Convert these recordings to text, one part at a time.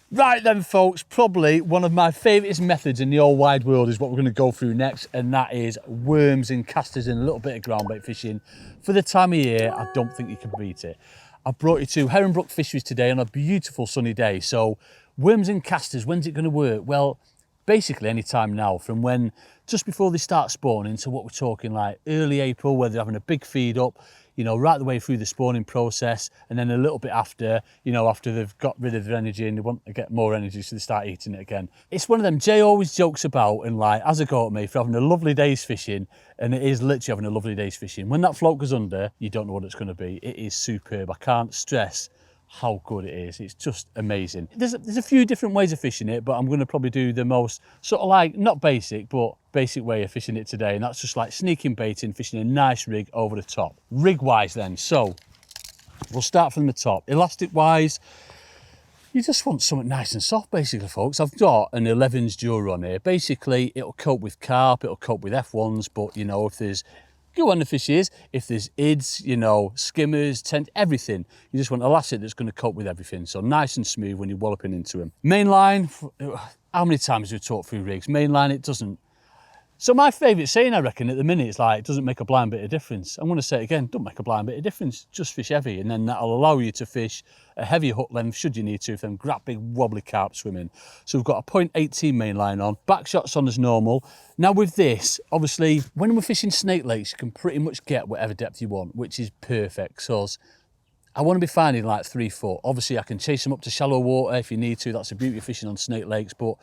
Right then folks, probably one of my favourite methods in the whole wide world is what we're going to go through next, and that is worms and casters and a little bit of ground bait fishing. For the time of year, I don't think you can beat it. I've brought you to Heronbrook Fisheries today on a beautiful sunny day. So worms and casters, when's it going to work? Well, basically any time now, from when just before they start spawning to what we're talking like early April, where they're having a big feed up, you know, right the way through the spawning process, and then a little bit after, you know, after they've got rid of their energy and they want to get more energy, so they start eating it again. It's one of them Jay always jokes about and like has a go at me for having a lovely day's fishing, and it is literally having a lovely day's fishing. When that float goes under, you don't know what it's going to be. It is superb. I can't stress how good it is. It's just amazing. There's a few different ways of fishing it, but I'm going to probably do the most sort of like, not basic, but basic way of fishing it today, and that's just like sneaking baiting, fishing a nice rig over the top. Rig wise then, so we'll start from the top. Elastic wise, you just want something nice and soft basically folks. I've got an 11s Dura on here. Basically it'll cope with carp, it'll cope with F1s, but you know, if there's go on the fish is, if there's ids, you know, skimmers, tent, everything, you just want a lasset that's going to cope with everything. So nice and smooth when you're walloping into them. Mainline, how many times have we talked through rigs? Mainline, it doesn't. So my favourite saying, I reckon, at the minute is like, it doesn't make a blind bit of difference. I'm going to say it again, don't make a blind bit of difference, just fish heavy, and then that'll allow you to fish a heavier hook length should you need to, if them grab big wobbly carp swimming. So we've got a 0.18 main line on, back shots on as normal. Now with this, obviously, when we're fishing snake lakes, you can pretty much get whatever depth you want, which is perfect. So I want to be finding like 3 foot. Obviously I can chase them up to shallow water if you need to, that's the beauty of fishing on snake lakes, but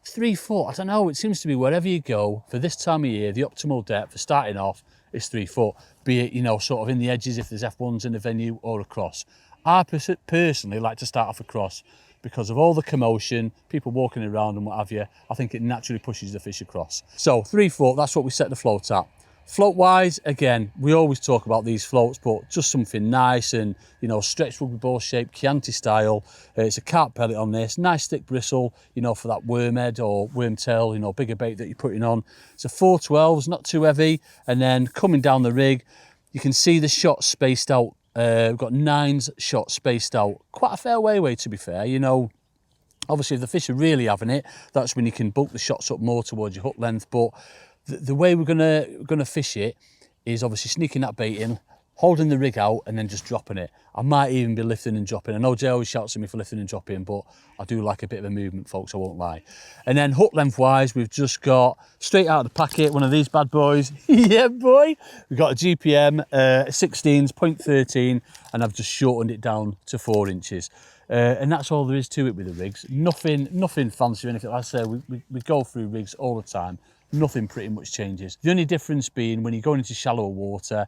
3 foot, I don't know, it seems to be wherever you go for this time of year, the optimal depth for starting off is 3 foot, be it, you know, sort of in the edges if there's F1s in the venue or across. I personally like to start off across because of all the commotion, people walking around and what have you. I think it naturally pushes the fish across. So 3 foot, that's what we set the float at. Float wise, again, we always talk about these floats, but just something nice and, you know, stretched rugby ball shape, Chianti style. It's a carp pellet on this, nice thick bristle, you know, for that worm head or worm tail, you know, bigger bait that you're putting on. It's a 412s, not too heavy. And then coming down the rig, you can see the shots spaced out. We've got 9s shots spaced out, quite a fair way away to be fair, you know. Obviously, if the fish are really having it, that's when you can bulk the shots up more towards your hook length, but the way we're gonna fish it is obviously sneaking that bait in, holding the rig out, and then just dropping it. I might even be lifting and dropping. I know Jay always shouts at me for lifting and dropping, but I do like a bit of a movement, folks, I won't lie. And then hook length wise, we've just got straight out of the packet one of these bad boys. Yeah, boy. We've got a GPM 16s, 0.13, and I've just shortened it down to 4 inches. And that's all there is to it with the rigs. Nothing fancy or anything. Like I say, we go through rigs all the time. Nothing pretty much changes. The only difference being when you're going into shallower water,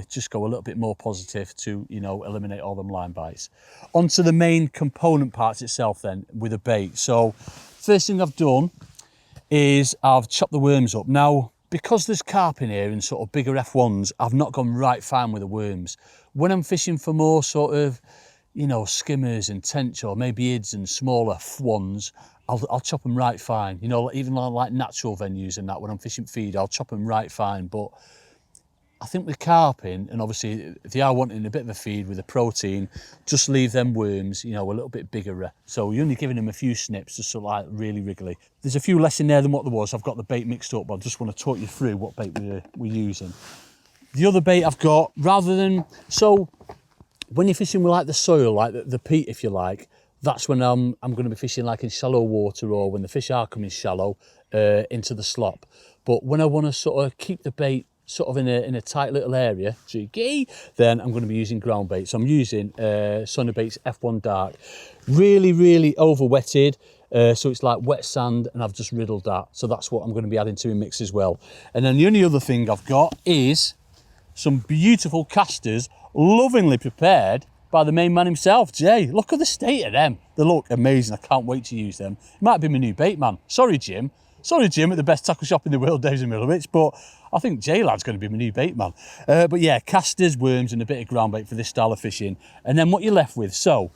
just go a little bit more positive to, you know, eliminate all them line bites. Onto the main component parts itself then with a bait. So first thing I've done is I've chopped the worms up. Now, because there's carp in here and sort of bigger F1s, I've not gone right fine with the worms. When I'm fishing for more sort of, you know, skimmers and tench or maybe ids and smaller F1s, I'll chop them right fine. You know, even like natural venues and that, when I'm fishing feed, I'll chop them right fine. But I think with carping, and obviously if they are wanting a bit of a feed with a protein, just leave them worms, you know, a little bit bigger. So you're only giving them a few snips, just sort of like really wriggly. There's a few less in there than what there was. I've got the bait mixed up, but I just want to talk you through what bait we're using. The other bait I've got, rather than, so when you're fishing with like the soil, like the peat, if you like, that's when I'm going to be fishing like in shallow water, or when the fish are coming shallow into the slop. But when I want to sort of keep the bait sort of in a tight little area, cheeky, then I'm going to be using ground bait. So I'm using Sonobait's F1 Dark, really over wetted. So it's like wet sand, and I've just riddled that. So that's what I'm going to be adding to a mix as well. And then the only other thing I've got is some beautiful casters, lovingly prepared by the main man himself, Jay. Look at the state of them. They look amazing. I can't wait to use them. It might be my new bait man. Sorry, Jim, at the best tackle shop in the world, Dave's in Milovich, but I think Jay Lad's going to be my new bait man. But yeah, casters, worms, and a bit of ground bait for this style of fishing. And then what you're left with, so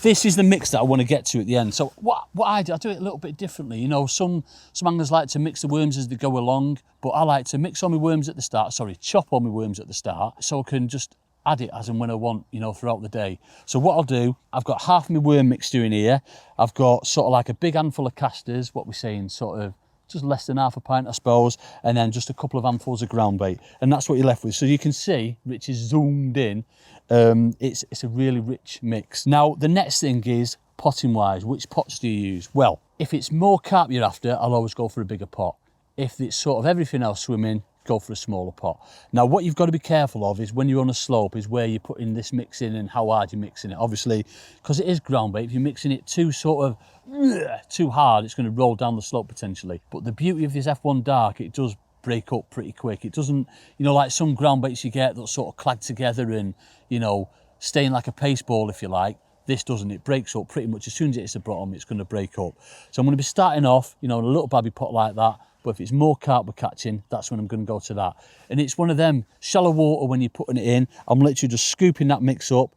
this is the mix that I want to get to at the end. So what I do it a little bit differently. You know, some anglers like to mix the worms as they go along, but I like to mix all my worms at the start, chop all my worms at the start, so I can just add it as and when I want, you know, throughout the day. So what I'll do, I've got half my worm mixture in here. I've got sort of like a big handful of casters, what we're saying, sort of just less than half a pint, I suppose, and then just a couple of handfuls of ground bait. And that's what you're left with. So you can see, Rich is zoomed in, it's a really rich mix. Now, the next thing is potting wise, which pots do you use? Well, if it's more carp you're after, I'll always go for a bigger pot. If it's sort of everything else swimming, go for a smaller pot. Now, what you've got to be careful of is when you're on a slope is where you're putting this mix in and how hard you're mixing it. Obviously, because it is ground bait, if you're mixing it too too hard, it's going to roll down the slope potentially. But the beauty of this F1 Dark, it does break up pretty quick. It doesn't, you know, like some ground baits you get that sort of clag together and, you know, staying like a paste ball, if you like. This doesn't. It breaks up pretty much as soon as it hits the bottom, it's going to break up. So I'm going to be starting off, you know, in a little babby pot like that. But if it's more carp we're catching, that's when I'm going to go to that. And it's one of them shallow water when you're putting it in. I'm literally just scooping that mix up,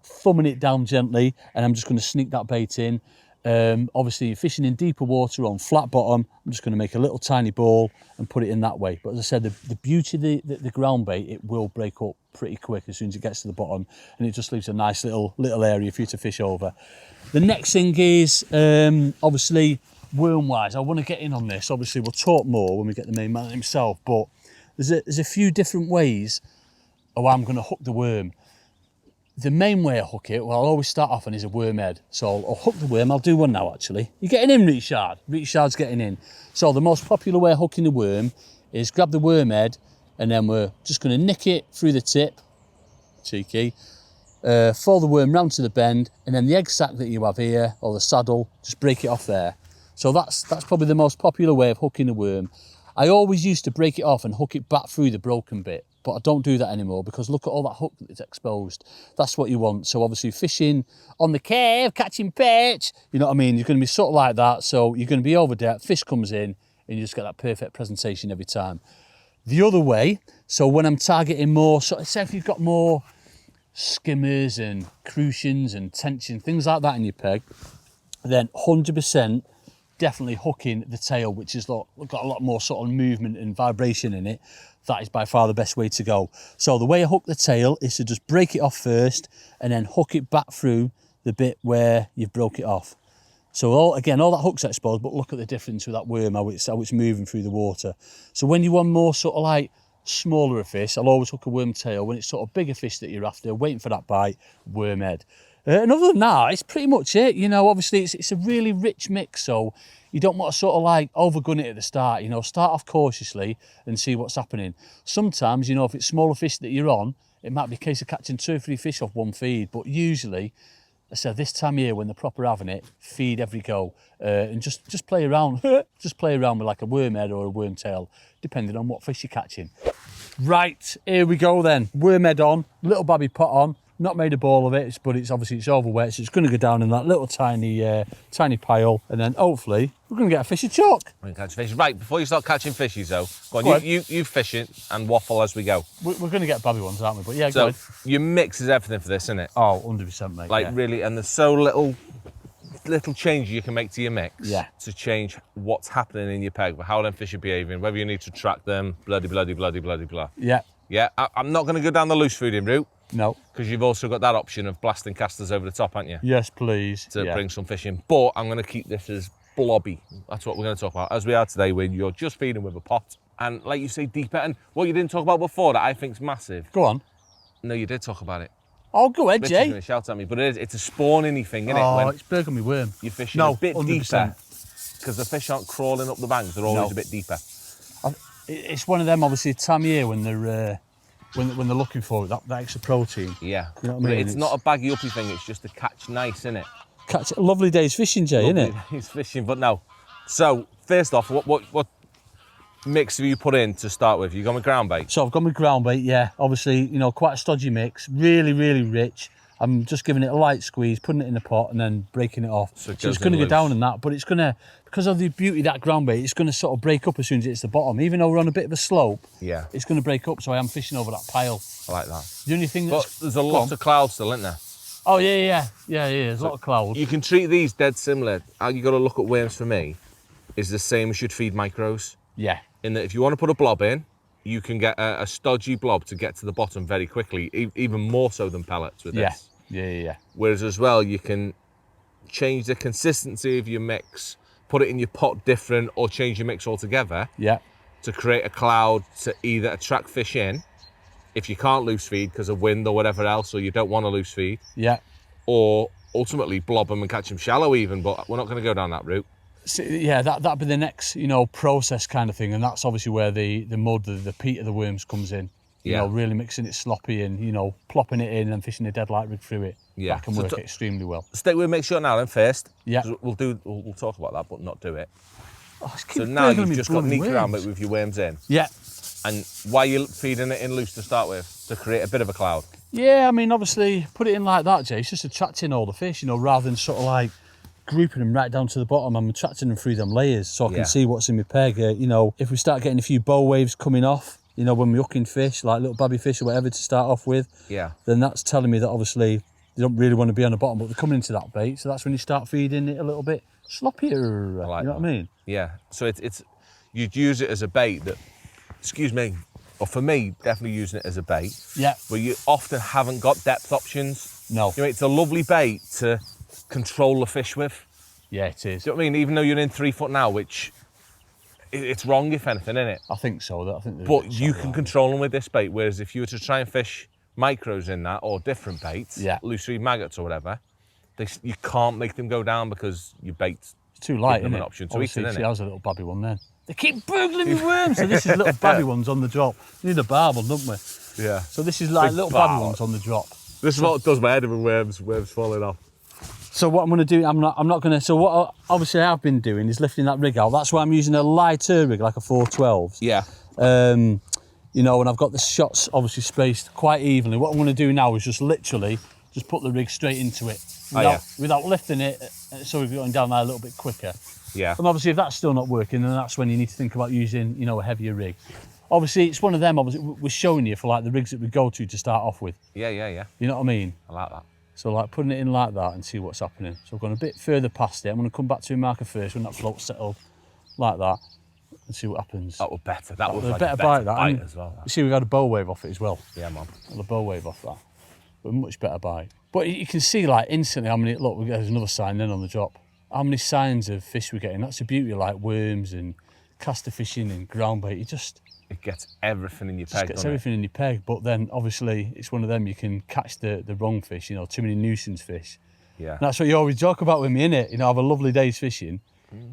thumbing it down gently, and I'm just going to sneak that bait in. Obviously, you're fishing in deeper water on flat bottom. I'm just going to make a little tiny ball and put it in that way. But as I said, the beauty of the ground bait, it will break up pretty quick as soon as it gets to the bottom, and it just leaves a nice little area for you to fish over. The next thing is obviously worm wise. I want to get in on this. Obviously, we'll talk more when we get the main man himself, but there's a few different ways of how I'm going to hook the worm. The main way I hook it, well, I'll always start off on is a worm head. So I'll hook the worm. I'll do one now, actually. You're getting in, Richard. Richard's getting in. So the most popular way of hooking the worm is grab the worm head, and then we're just going to nick it through the tip, cheeky, follow the worm round to the bend, and then the egg sac that you have here, or the saddle, just break it off there. So that's probably the most popular way of hooking a worm. I always used to break it off and hook it back through the broken bit, but I don't do that anymore because look at all that hook that's exposed. That's what you want. So obviously fishing on the cave, catching perch, you know what I mean? You're going to be sort of like that. So you're going to be over depth, fish comes in, and you just get that perfect presentation every time. The other way, so when I'm targeting more, so say if you've got more skimmers and crucians and tension, things like that in your peg, then 100% definitely hooking the tail, which has got a lot more sort of movement and vibration in it. That is by far the best way to go. So the way I hook the tail is to just break it off first and then hook it back through the bit where you've broke it off. So all that hook's exposed, but look at the difference with that worm, how it's moving through the water. So when you want more sort of like smaller fish, I'll always hook a worm tail. When it's sort of bigger fish that you're after, waiting for that bite, worm head. And other than that, it's pretty much it. You know, obviously it's a really rich mix, so you don't want to sort of like overgun it at the start. You know, start off cautiously and see what's happening. Sometimes, you know, if it's smaller fish that you're on, it might be a case of catching 2 or 3 fish off one feed. But usually, I said this time of year when they're proper having it, feed every go and just play around. Just play around with like a worm head or a worm tail, depending on what fish you're catching. Right, here we go then. Worm head on, little babby pot on. Not made a ball of it, but it's obviously it's over wet, so it's going to go down in that little tiny pile, and then hopefully we're going to get a fish of chalk. We're going to catch fish. Right, before you start catching fishies though, go on, you fish it and waffle as we go. We're going to get babby ones, aren't we? But yeah, so go ahead. Your mix is everything for this, isn't it? Oh, 100%, mate. Like really, and there's so little change you can make to your mix to change what's happening in your peg, how them fish are behaving, whether you need to track them, bloody blah. Yeah. Yeah, I'm not going to go down the loose fooding route. No. Because you've also got that option of blasting casters over the top, haven't you? Yes, please. To bring some fish in. But I'm going to keep this as blobby. That's what we're going to talk about. As we are today, when you're just feeding with a pot. And like you say, deeper. And what you didn't talk about before that I think's massive. Go on. No, you did talk about it. Oh, go ahead, Jay. Richard's going to shout at me. But it's a spawning-y thing, isn't it? Oh, when it's burging me worm. you're fishing a bit 100%. Deeper. Because the fish aren't crawling up the banks. They're always a bit deeper. It's one of them, obviously, time of year when they're... When they're looking for that extra protein. Yeah. You know what I mean? It's not a baggy uppy thing, it's just to catch nice, isn't it? Catch a lovely day's fishing, Jay, isn't it? It's fishing, but no. So, first off, what mix have you put in to start with? You gone with ground bait? So I've gone with ground bait, yeah. Obviously, you know, quite a stodgy mix, really, really rich. I'm just giving it a light squeeze, putting it in the pot and then breaking it off. So it's going to go down in that, but it's going to, because of the beauty of that ground bait, it's going to sort of break up as soon as it hits the bottom. Even though we're on a bit of a slope, it's going to break up, so I am fishing over that pile. I like that. The only thing that's... But there's a lot of clouds still, isn't there? Oh, yeah, there's a lot of clouds. You can treat these dead similar. How you got to look at worms for me is the same as you'd feed micros. Yeah. In that if you want to put a blob in, you can get a stodgy blob to get to the bottom very quickly, even more so than pellets with this. Yeah. Whereas as well, you can change the consistency of your mix, put it in your pot different, or change your mix altogether. Yeah. To create a cloud to either attract fish in, if you can't loose feed because of wind or whatever else, or you don't want to loose feed. Yeah. Or ultimately blob them and catch them shallow even, but we're not going to go down that route. So, yeah, that'd be the next, you know, process kind of thing, and that's obviously where the mud, the peat of the worms comes in. You know, really mixing it sloppy and, you know, plopping it in and fishing a deadlight rig through it. Yeah. That can work extremely well. Stick with make sure now then first. Yeah. We'll talk about that, but not do it. Oh, So now you've just got neat around it with your worms in. Yeah. And why are you feeding it in loose to start with? To create a bit of a cloud? Yeah, I mean, obviously, put it in like that, Jay, it's just attracting all the fish, you know, rather than sort of like grouping them right down to the bottom. I'm attracting them through them layers so I can see what's in my peg. You know, if we start getting a few bow waves coming off, you know, when we're hooking fish, like little babby fish or whatever to start off with, then that's telling me that obviously they don't really want to be on the bottom, but they're coming into that bait. So that's when you start feeding it a little bit sloppier. Like you know what I mean? Yeah. So it's you'd use it as a bait that, excuse me, or for me, definitely using it as a bait. Yeah. Where you often haven't got depth options. No. You know, it's a lovely bait to control the fish with. Yeah, it is. Do you know what I mean? Even though you're in 3 foot now, which it's wrong if anything, isn't it? I think so. But you can control them with this bait. Whereas if you were to try and fish micros in that or different baits, loose feed maggots or whatever, you can't make them go down because your bait's too light, isn't an it? option to Obviously, eat it, see, I was a little babby one then. They keep burgling me worms. So this is little babby ones on the drop. We need a barbel, don't we? Yeah. So this is like Big little barbel. babby ones on the drop. This is what does my head with worms falling off. So what I'm going to do, I'm not going to. So what obviously I've been doing is lifting that rig out. That's why I'm using a lighter rig, like a 412s. Yeah. You know, and I've got the shots obviously spaced quite evenly. What I'm going to do now is just literally just put the rig straight into it without lifting it, so we're going down there a little bit quicker. Yeah. And obviously if that's still not working, then that's when you need to think about using, you know, a heavier rig. Obviously it's one of them, obviously we're showing you for like the rigs that we go to start off with. Yeah. You know what I mean? I like that. So like putting it in like that and see what's happening. So I've gone a bit further past it. I'm going to come back to a marker first when that float's settled like that and see what happens. That was better. That was like a better bite as well. You see we got a bow wave off it as well. Yeah, man. Got a bow wave off that. But a much better bite. But you can see like instantly how many, look, there's another sign then on the drop. How many signs of fish we're getting. That's the beauty of like worms and caster fishing and ground bait. It gets everything in your peg, gets everything in your peg, but then obviously it's one of them, you can catch the wrong fish, you know, too many nuisance fish. Yeah. And that's what you always joke about with me, innit? You know, have a lovely day's fishing.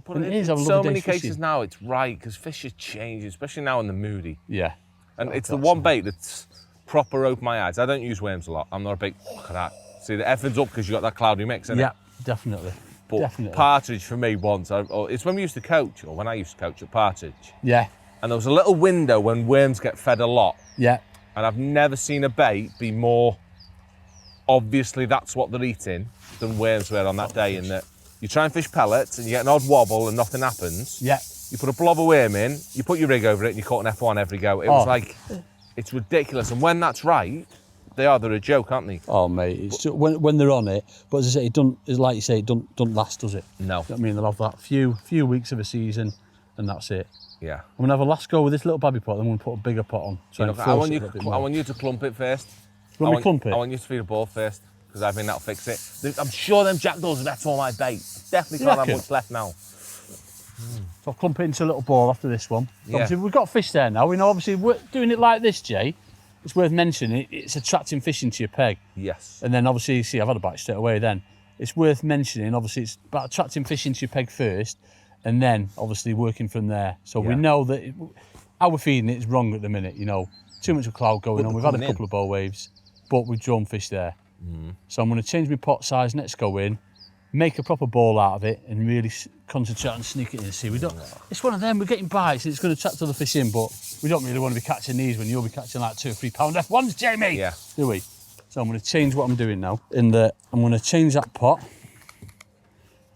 But in so many cases now, it's right, because fish are changing, especially now in the moody. Yeah. And it's the one bait that's proper opened my eyes. I don't use worms a lot. I'm not a big, look at that. See, the everything's up because you got that cloudy mix, isn't it? Yeah, definitely. But definitely. partridge for me once, it's when we used to coach, or when I used to coach at partridge. Yeah. And there was a little window when worms get fed a lot. Yeah. And I've never seen a bait be more obviously that's what they're eating than worms were on that day. In that you try and fish pellets and you get an odd wobble and nothing happens. Yeah. You put a blob of worm in, you put your rig over it and you caught an F1 every go. It was like, it's ridiculous. And when that's right, they're a joke, aren't they? Oh mate, it's just, when they're on it. But as I say, it don't. It's like you say, it don't last, does it? No. You know what I mean, they'll have that few weeks of a season, and that's it. Yeah. I'm gonna have a last go with this little babby pot. Then I'm gonna put a bigger pot on. I want you to clump it first. You want me to clump it? I want you to feed a ball first, because I think that'll fix it. I'm sure them jackdaws, that's all my bait. Definitely can't have much left now. So I'll clump it into a little ball after this one. Yeah. Obviously, we've got fish there now. We know, obviously, we're doing it like this, Jay. It's worth mentioning, it's attracting fish into your peg. Yes. And then obviously, you see, I've had a bite straight away then. It's worth mentioning, obviously, it's about attracting fish into your peg first, and then obviously working from there. So we know that how we're feeding it is wrong at the minute, you know. Too much of cloud going on. We've had a couple of bow waves, but we've drawn fish there. So I'm going to change my pot size, next go in, make a proper ball out of it, and really concentrate and sneak it in. See, we don't. It's one of them. We're getting bites, and it's going to attract other fish in, but we don't really want to be catching these when you'll be catching like 2 or 3 pound F1s, Jamie. Yeah. Do we? So I'm going to change what I'm doing now. In that, I'm going to change that pot.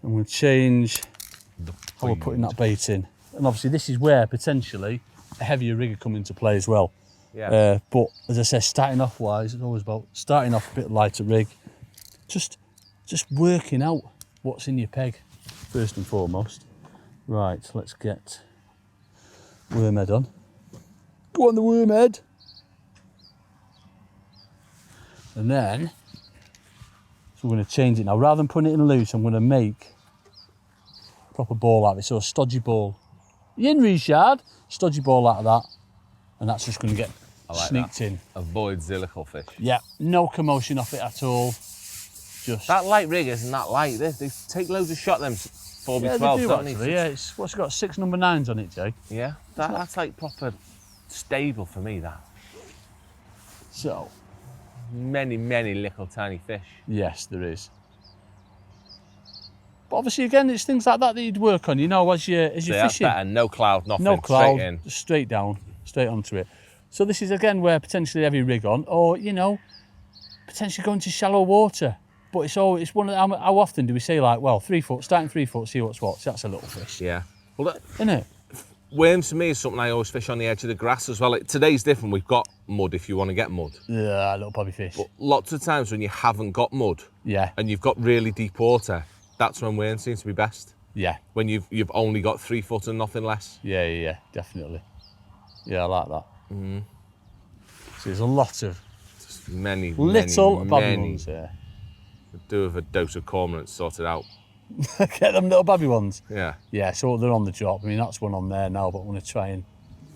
I'm going to change how we're putting that bait in, and obviously this is where potentially a heavier rig will come into play as well. Yeah. But as I said, starting off wise, it's always about starting off a bit lighter rig, just working out what's in your peg first and foremost. Right, let's get worm head on. Go on the worm head. And then, so we're going to change it now. Rather than putting it in loose, I'm going to make a proper ball out of it. So a stodgy ball. You in, Richard? Stodgy ball out of that. And that's just going to get sneaked in. Avoids the little fish. Yeah, no commotion off it at all. Just that light rig isn't that light. They take loads of shot, them 4x12s, they do don't actually, they? yeah, it's what's it got, 6 number 9s on it, Jay? Yeah, that's like proper stable for me, that. So many, many little tiny fish. Yes, there is. But obviously, again, it's things like that you'd work on, you know, as you're fishing. That's better. No cloud, nothing. No cloud, straight in. just straight down, straight onto it. So this is, again, where potentially heavy rig on, or, you know, potentially going to shallow water. But it's one of the, how often do we say, like, well, 3 foot, starting 3 foot, see what's what? So that's a little fish. Yeah. Well, isn't it? Worms for me is something I always fish on the edge of the grass as well. Today's different. We've got mud if you want to get mud. Yeah, little bobby fish. But lots of times when you haven't got mud, yeah, and you've got really deep water, that's when worms seem to be best. Yeah. When you've only got 3 foot and nothing less. Yeah, definitely. Yeah, I like that. Mm-hmm. So there's a lot of many bobby ones there. Do with a dose of cormorant sorted out. Get them little bobby ones. Yeah. Yeah, so they're on the drop. I mean, that's one on there now, but I'm going to try and...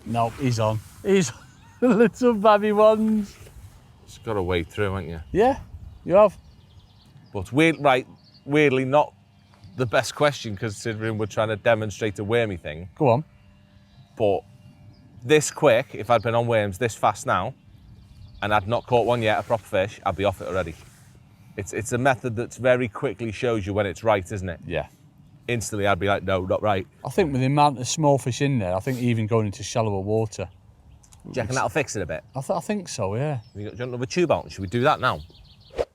No, he's on. He's on. Little bobby ones. Just got to wade through, haven't you? Yeah, you have. But weirdly not the best question, considering we're trying to demonstrate a wormy thing. Go on. But this quick, if I'd been on worms this fast now, and I'd not caught one yet, a proper fish, I'd be off it already. It's a method that very quickly shows you when it's right, isn't it? Yeah. Instantly, I'd be like, no, not right. I think with the amount of small fish in there, I think even going into shallower water. Do you reckon that'll fix it a bit? I think so, yeah. Do you want another tube out? Should we do that now?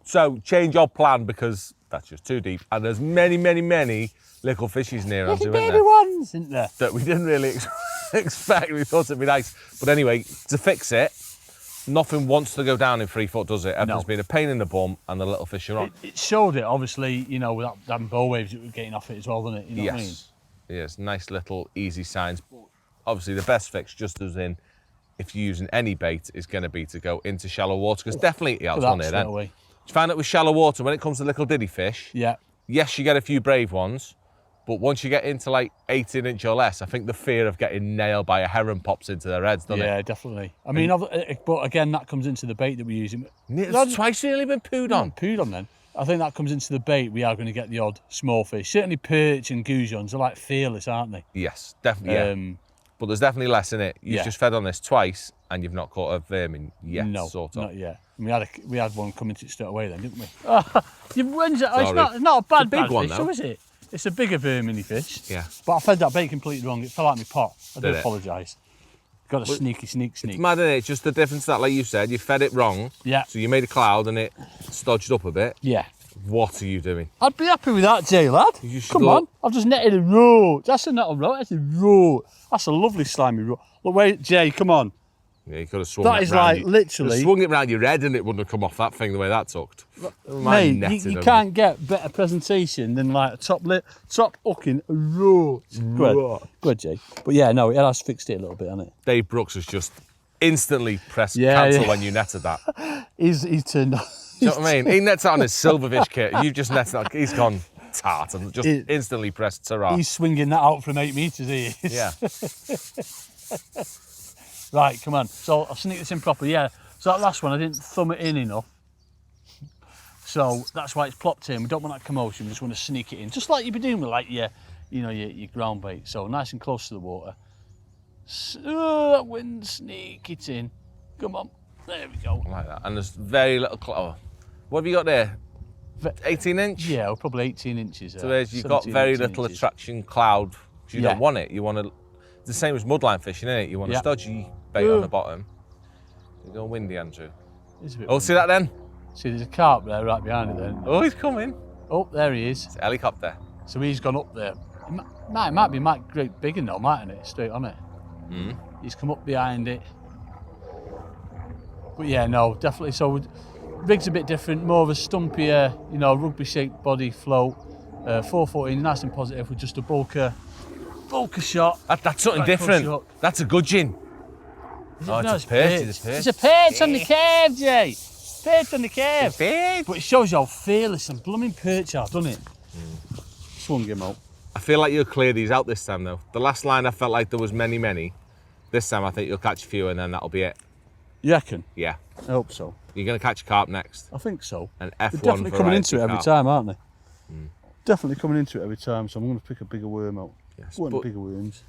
So, change our plan because that's just too deep. And there's many, many, many little fishies near us, little baby ones, isn't there? That we didn't really expect. We thought it'd be nice. But anyway, to fix it, nothing wants to go down in 3 foot, does it? Everything's been a pain in the bum and the little fish are on. It showed it, obviously, you know, with that bow waves that were getting off it as well, didn't it? You know what I mean? Yes, nice little easy signs. Obviously, the best fix, just as in, if you're using any bait, is going to be to go into shallow water, because definitely it helps on here then. You find out with shallow water, when it comes to little diddy fish, yes, you get a few brave ones, but once you get into like 18 inch or less, I think the fear of getting nailed by a heron pops into their heads, doesn't it? Yeah, definitely. I mean, but again, that comes into the bait that we're using. It's twice really been pooed on. Pooed on then. I think that comes into the bait. We are going to get the odd small fish. Certainly perch and goujons are like fearless, aren't they? Yes, definitely, but there's definitely less in it. You've just fed on this twice and you've not caught a vermin yet, sort of. Not yet. We had one coming to it straight away then, didn't we? It's not a bad big one, fish, though. so is it? It's a bigger verminy fish. Yeah. But I fed that bait completely wrong. It fell out of my pot. I do apologise. Got a sneak. It's mad, isn't it? It's just the difference that, like you said, you fed it wrong. Yeah. So you made a cloud and it stodged up a bit. Yeah. What are you doing? I'd be happy with that, Jay, lad. Come on. I've just netted a roach. That's not a roach, that's a roach. That's a lovely slimy roach. Look, wait, Jay, come on. Yeah, you could have swung it round. That is like literally... You swung it round your head and it wouldn't have come off that thing the way that tucked. Mate, you can't get better presentation than like a top hooking roach. Good, Jay. But yeah, no, it has fixed it a little bit, hasn't it? Dave Brooks has just instantly pressed cancel when you netted that. He's turned on. Do you know what I mean? He nets out on his silverfish kit. You've just netted out. He's gone tart and just instantly pressed Sarah. He's swinging that out from 8 metres, he is. Yeah. Right, come on. So I'll sneak this in proper. Yeah. So that last one, I didn't thumb it in enough. So that's why it's plopped in. We don't want that commotion. We just want to sneak it in, just like you'd be doing with like your ground bait. So nice and close to the water. That wind, sneak it in. Come on. There we go. Like that. And there's very little cloud. What have you got there? 18 inch? Yeah, well, probably 18 inches. So you've got very little attraction cloud. You don't want it. You want to. It's the same as mudline fishing, isn't it? You want a stodgy bait on the bottom. You go windy, Andrew. See that then? See, there's a carp there right behind it then. Oh, he's coming. Oh, there he is. It's a helicopter. So he's gone up there. It might be great bigger now, mightn't it? Straight on it. Mm. He's come up behind it. But yeah, no, definitely. So rig's a bit different, more of a stumpier, rugby-shaped body float. 414, nice and positive with just a bulker shot. That's something different. That's a gudgeon. Oh, No, it's a perch. It's a perch. It's a perch on the cave, Jay. Perch on the cave. Perch. But it shows you how fearless and blooming perch are, doesn't it? Swung him out. I feel like you'll clear these out this time, though. The last line, I felt like there was many. This time, I think you'll catch a few, and then that'll be it. You reckon? Yeah. I hope so. You're going to catch a carp next. I think so. An They're F1 definitely coming into it every carp. time, aren't they? Definitely coming into it every time, so I'm going to pick a bigger worm out. Yes, Wanting but- bigger worms.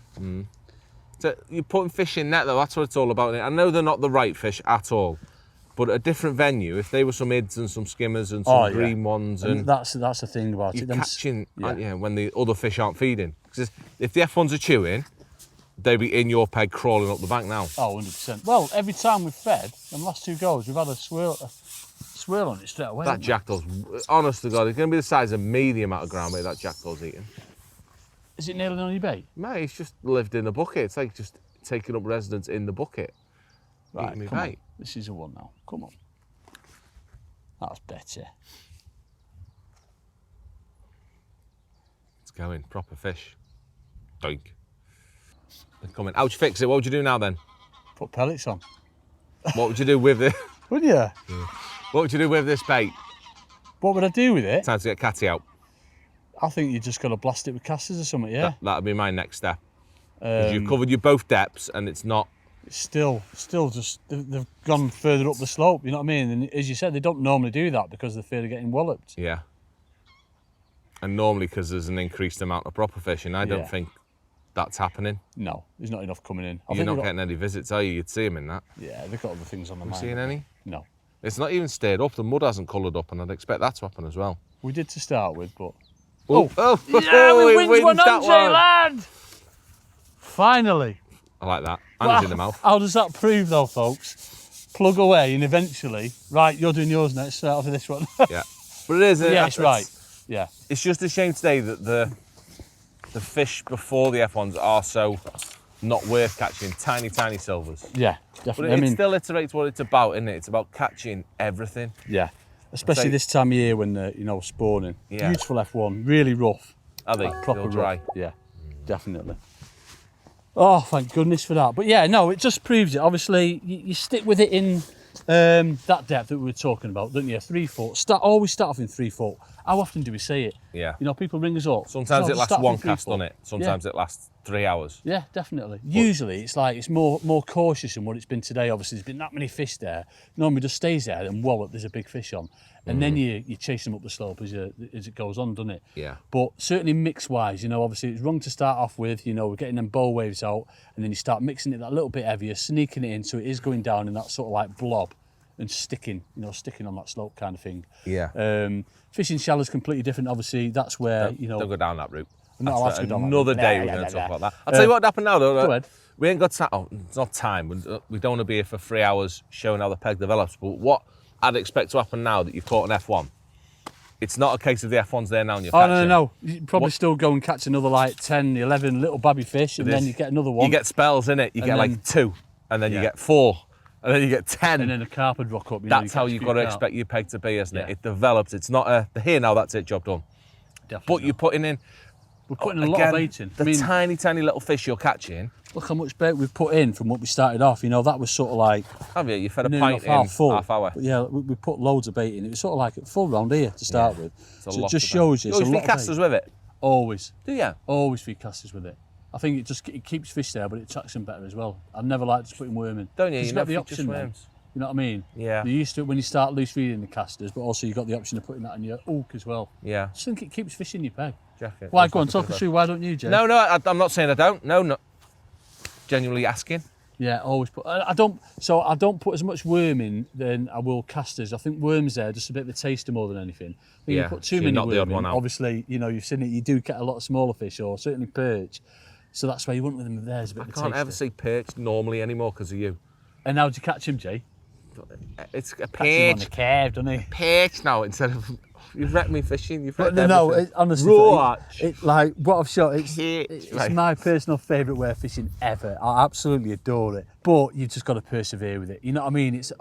So you're putting fish in net, though. That's what it's all about. I know they're not the right fish at all, but at a different venue, if they were some ids and some skimmers and some green ones, and that's the thing about you're it. catching, aren't you, when the other fish aren't feeding. Because if the F1s are chewing, they'd be in your peg crawling up the bank now. Oh, 100%. Well, every time we've fed, them last two goes, we've had a swirl on it straight away. That jackdaw's, honest to God, it's going to be the size of me, the amount of ground bait that jackdaw's eating. Is it nailing on your bait? Mate, he's just lived in the bucket. It's like just taking up residence in the bucket. Right, Eating me come on. bait. This is a one now. Come on. That's better. It's going, proper fish. Doink. They're coming. How'd you fix it? What would you do now then? Put pellets on. What would you do with it? Wouldn't you? What would you do with this bait? What would I do with it? Time to get Catty out. I think you just got to blast it with casters or something, yeah? That'd be my next step. Because you've covered your both depths and it's not. It's still just, they've gone further up the slope, you know what I mean? And as you said, they don't normally do that because they're afraid of getting walloped. Yeah. And normally because there's an increased amount of proper fishing, I don't think that's happening. No, there's not enough coming in. You're not getting any visits, are you? You'd see them in that. Yeah, they've got other things on the Have mind. you seen any? No. It's not even stayed up. The mud hasn't coloured up, and I'd expect that to happen as well. We did to start with, but... Oh! Yeah, we it wins one that on, Jay, lad! Finally. I like that. Hands in the mouth. How does that prove, though, folks? Plug away, and eventually... Right, you're doing yours next, straight after this one. Yeah. But it is. Yeah, it's right. Yeah. It's just a shame today that the fish before the F1s are so not worth catching. Tiny silvers. Yeah, But definitely. it still iterates what it's about, isn't it? It's about catching everything. Yeah. Especially this time of year when they're, spawning. Yeah. Beautiful F1, really rough. Are they? Like, proper They'll dry. rough. Yeah, definitely. Oh, thank goodness for that. But yeah, no, it just proves it. Obviously, you stick with it in that depth that we were talking about, don't you? 3 foot. Always start off in 3 foot. How often do we see it? Yeah. People ring us up. Sometimes it lasts one 3 cast foot. on it. Sometimes it lasts 3 hours. Yeah, definitely. Usually it's more cautious than what it's been today. Obviously, there's been that many fish there. Normally just stays there and wallop, there's a big fish on. And then you chase them up the slope as it goes on, doesn't it? Yeah. But certainly mix-wise, obviously it's wrong to start off with, we're getting them bow waves out and then you start mixing it that little bit heavier, sneaking it in so it is going down in that sort of like blob and sticking on that slope kind of thing. Yeah. Fishing shallows completely different, obviously. That's where, Don't go down that route. I'm not allowed to go down that Another route. day we're going to talk about that. I'll tell you what happened now, though. Go ahead. We ain't got time. Oh, it's not time. We don't want to be here for 3 hours showing how the peg develops. But what I'd expect to happen now that you've caught an F1, it's not a case of the F1's there now and you're catching. No. You probably still go and catch another like 10, 11 little babby fish and then you get another one. You get spells, innit? You get like 2, and then you get 4, and then you get 10. And then a carp would rock up. That's how you've got to expect your peg to be, isn't it? It develops. It's not a, here now, that's it, job done. Definitely. But you're putting in... We're putting a lot of bait in. The tiny little fish you're catching. Look how much bait we've put in from what we started off. That was sort of like... Have you? You fed a near pint enough in full. half hour. But yeah, we put loads of bait in. It was sort of like full round here to start with. So it just shows you. You always feed casters with it? Always. Do you? Always feed casters with it. I think it keeps fish there, but it attracts them better as well. I'd never like just putting worm in. Don't you? You've got the option then. You know what I mean? Yeah. You used to when you start loose feeding the casters, but also you've got the option of putting that in your hook as well. Yeah. I just think it keeps fish in your peg. Jacket. Why, go on, talk us through. Why don't you, Jay? No, I'm not saying I don't. No, not genuinely asking. Yeah, always put. I don't put as much worm in than I will casters. I think worms there just a bit of a taster more than anything. You put too many worm in. Obviously, you've seen it. You do get a lot of smaller fish, or certainly perch. So that's why you want them there as a bit of a taster. I can't ever see perch normally anymore because of you. And how'd you catch him, Jay? It's a Catch him on the perch. cave, doesn't he? Perch now instead of. You've wrecked me fishing. You've wrecked Honestly, it's like what I've shot. It's my personal favourite way of fishing ever. I absolutely adore it. But you've just got to persevere with it. You know what I mean? It's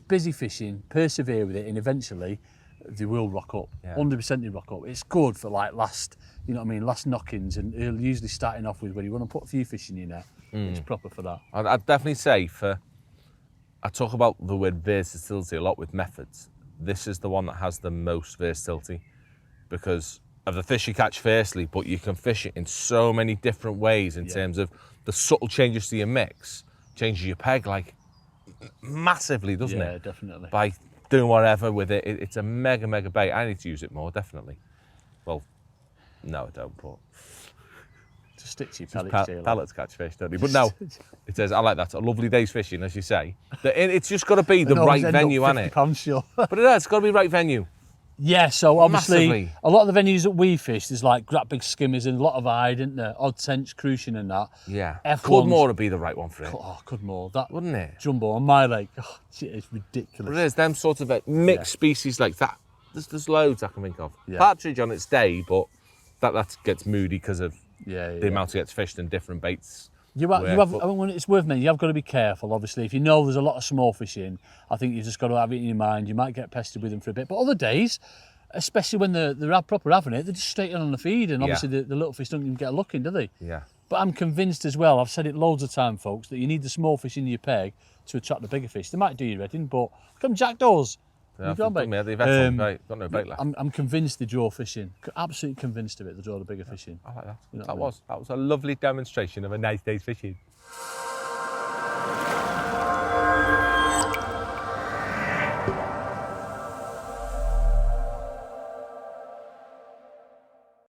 busy fishing. Persevere with it, and eventually they will rock up. 100% they rock up. It's good for like last knockings, and usually starting off with when you want to put a few fish in your net. It's proper for that. I'd definitely say for I talk about the word versatility a lot with methods. This is the one that has the most versatility because of the fish you catch firstly, but you can fish it in so many different ways in terms of the subtle changes to your mix, changes your peg like massively, doesn't it? Yeah, definitely. By doing whatever with it, it's a mega bait. I need to use it more, definitely. Well, no, I don't, but Just stick to your pellets, pellets catch fish, don't they? But no, it says, I like that. A lovely day's fishing, as you say. It's just got to be the right venue, hasn't it? Sure. But it's got to be right venue. Yeah, so obviously, Massively. a lot of the venues that we fish, there's like great big skimmers and a lot of hide, isn't there? Odd tench, crucian and that. Yeah. F1's Cudmore would be the right one for it. Oh, Cudmore. That wouldn't it? Jumbo on my lake. Oh, it's ridiculous. But it is, them sort of mixed species like that. There's loads I can think of. Yeah. Partridge on its day, but that gets moody because of the amount it gets fished and different baits. You have, I mean, it's worth mentioning, you have got to be careful, obviously. If you know there's a lot of small fish in, I think you've just got to have it in your mind. You might get pestered with them for a bit. But other days, especially when they're proper having it, they're just straight in on the feed. And obviously the little fish don't even get a look in, do they? Yeah. But I'm convinced as well, I've said it loads of time, folks, that you need the small fish in your peg to attract the bigger fish. They might do your heading, but come jackdaws. Yeah, got no bait left. I'm convinced they draw fish in. Absolutely convinced of it. They draw the bigger fish in. I like that. You know That was a lovely demonstration of a nice day's fishing.